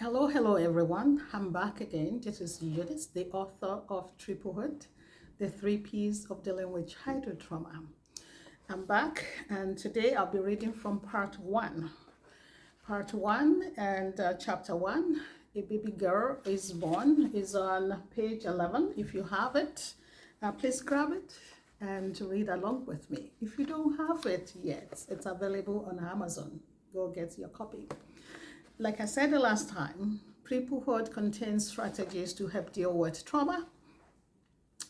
Hello everyone. I'm back again. This is Judith, the author of Triplehood, the three P's of dealing with childhood trauma. I'm back, and today I'll be reading from part one. Part one and chapter one. A baby girl is born is on page 11. If you have it, please grab it and read along with me. If you don't have it yet, it's available on Amazon. Go get your copy. Like I said the last time, Cripplehood contains strategies to help deal with trauma,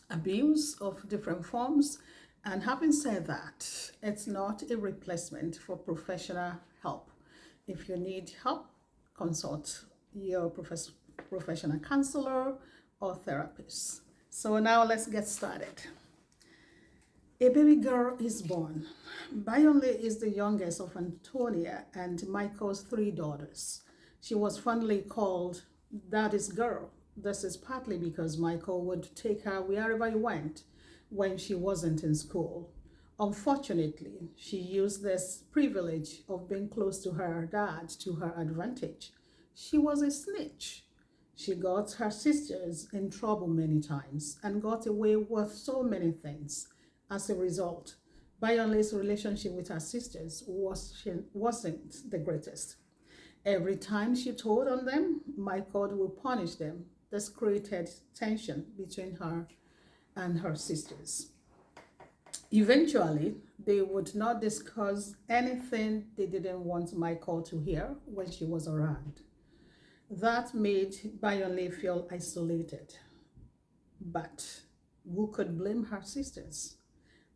abuse of different forms, and having said that, it's not a replacement for professional help. If you need help, consult your professional counselor or therapist. So now let's get started. A baby girl is born. Bayonle is the youngest of Antonia and Michael's three daughters. She was fondly called Daddy's girl. This is partly because Michael would take her wherever he went when she wasn't in school. Unfortunately, she used this privilege of being close to her dad to her advantage. She was a snitch. She got her sisters in trouble many times and got away with so many things. As a result, Bayonle's relationship with her sisters wasn't the greatest. Every time she told on them, Michael would punish them. This created tension between her and her sisters. Eventually, they would not discuss anything they didn't want Michael to hear when she was around. That made Bayonle feel isolated. But who could blame her sisters?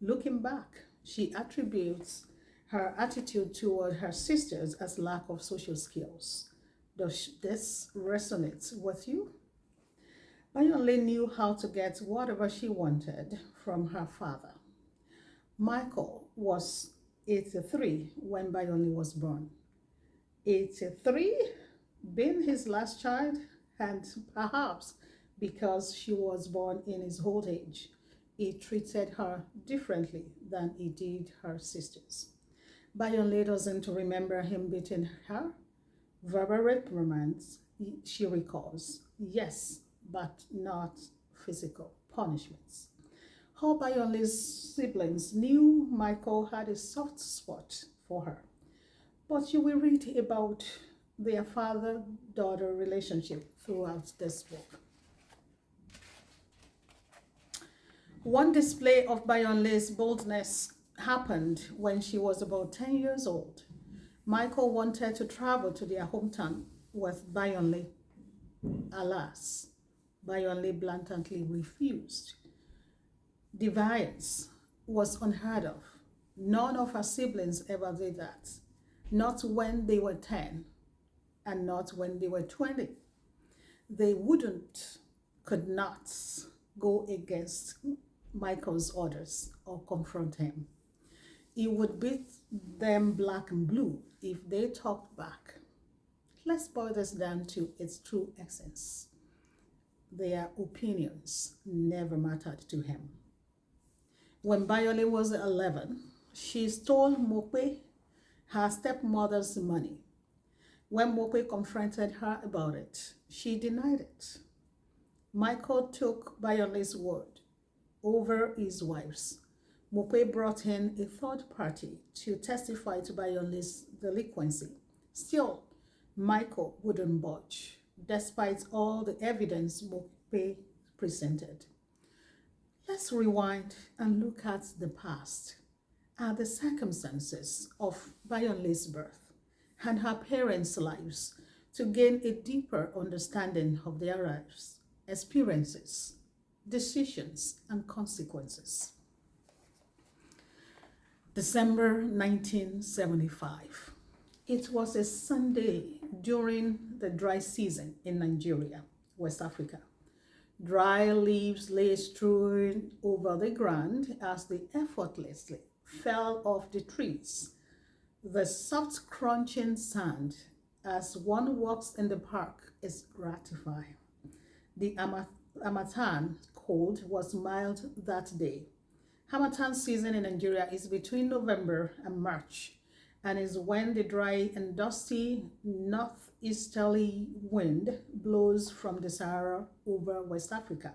Looking back, she attributes her attitude toward her sisters as lack of social skills. Does this resonate with you? Bayonle knew how to get whatever she wanted from her father. Michael was 83 when Bayonle was born. 83, being his last child, and perhaps because she was born in his old age, he treated her differently than he did her sisters. Bayonle doesn't remember him beating her. Verbal reprimands, she recalls, yes, but not physical punishments. All Bayonle's siblings knew Michael had a soft spot for her, but you will read about their father-daughter relationship throughout this book. One display of Bayonle's boldness happened when she was about 10 years old. Michael wanted to travel to their hometown with Bayonle. Alas, Bayonle blatantly refused. Defiance was unheard of. None of her siblings ever did that. Not when they were 10 and not when they were 20. They could not go against Michael's orders or confront him. He would beat them black and blue if they talked back. Let's boil this down to its true essence. Their opinions never mattered to him. When Bayonle was 11, she stole Mope, her stepmother's money. When Mope confronted her about it, she denied it. Michael took Bayonle's word over his wife's. Mope brought in a third party to testify to Bayonle's delinquency. Still, Michael wouldn't budge, despite all the evidence Mope presented. Let's rewind and look at the past, at the circumstances of Bayonle's birth and her parents' lives to gain a deeper understanding of their lives, experiences, decisions, and consequences. December 1975. It was a Sunday during the dry season in Nigeria, West Africa. Dry leaves lay strewn over the ground as they effortlessly fell off the trees. The soft crunching sand as one walks in the park is gratifying. The Harmattan cold was mild that day. Harmattan season in Nigeria is between November and March, and is when the dry and dusty northeasterly wind blows from the Sahara over West Africa.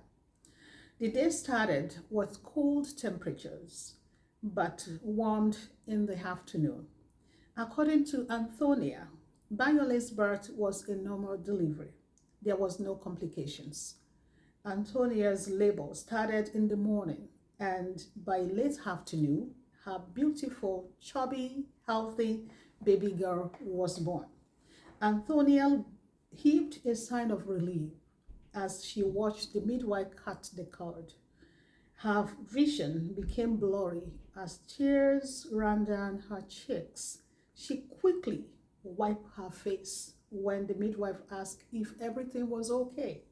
The day started with cold temperatures, but warmed in the afternoon. According to Antonia, Bayole's birth was a normal delivery. There was no complications. Antonia's labor started in the morning, and by late afternoon, her beautiful, chubby, healthy baby girl was born. Antonia heaved a sigh of relief as she watched the midwife cut the cord. Her vision became blurry as tears ran down her cheeks. She quickly wiped her face when the midwife asked if everything was okay.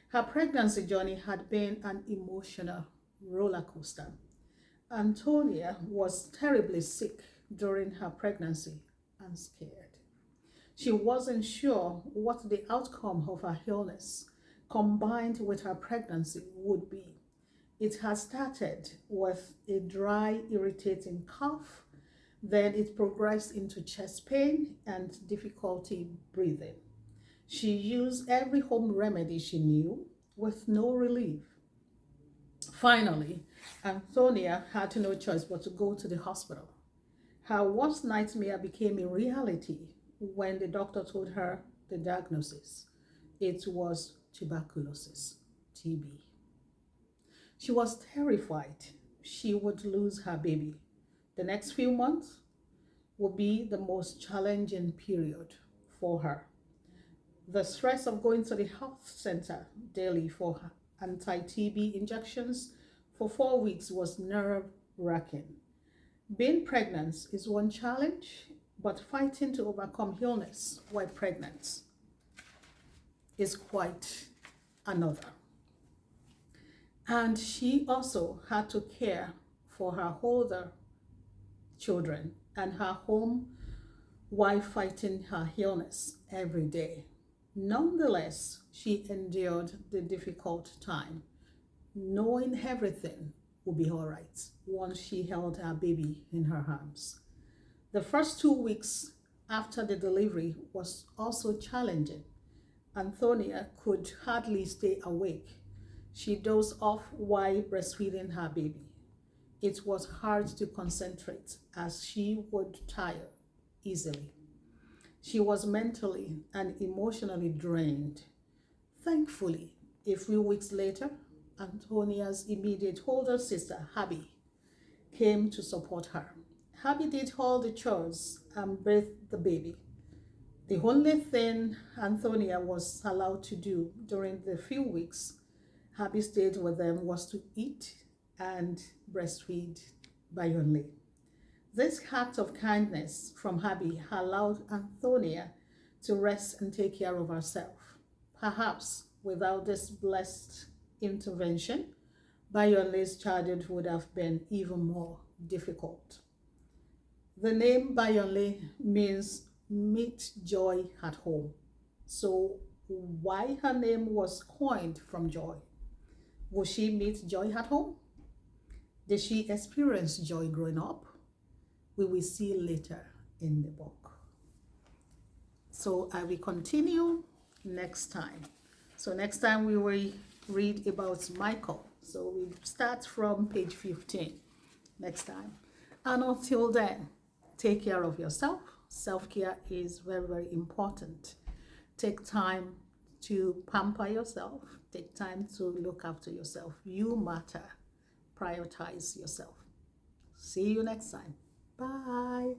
Her pregnancy journey had been an emotional roller coaster. Antonia was terribly sick during her pregnancy and scared. She wasn't sure what the outcome of her illness, combined with her pregnancy, would be. It had started with a dry, irritating cough, then it progressed into chest pain and difficulty breathing. She used every home remedy she knew with no relief. Finally, Antonia had no choice but to go to the hospital. Her worst nightmare became a reality when the doctor told her the diagnosis. It was tuberculosis, TB. She was terrified she would lose her baby. The next few months would be the most challenging period for her. The stress of going to the health center daily for anti-TB injections for 4 weeks was nerve-wracking. Being pregnant is one challenge, but fighting to overcome illness while pregnant is quite another. And she also had to care for her older children and her home while fighting her illness every day. Nonetheless, she endured the difficult time, knowing everything would be all right once she held her baby in her arms. The first 2 weeks after the delivery was also challenging. Antonia could hardly stay awake. She dozed off while breastfeeding her baby. It was hard to concentrate as she would tire easily. She was mentally and emotionally drained. Thankfully, a few weeks later, Antonia's immediate older sister, Abby, came to support her. Abby did all the chores and bathed the baby. The only thing Antonia was allowed to do during the few weeks Abby stayed with them was to eat and breastfeed Bayonle. This act of kindness from Abby allowed Antonia to rest and take care of herself. Perhaps without this blessed intervention, Bayonle's childhood would have been even more difficult. The name Bayonle means meet joy at home. So why her name was coined from joy? Will she meet joy at home? Did she experience joy growing up? We will see later in the book. So I will continue next time. So next time we will read about Michael. So we start from page 15 next time. And until then, take care of yourself. Self-care is very, very important. Take time to pamper yourself. Take time to look after yourself. You matter. Prioritize yourself. See you next time. Bye.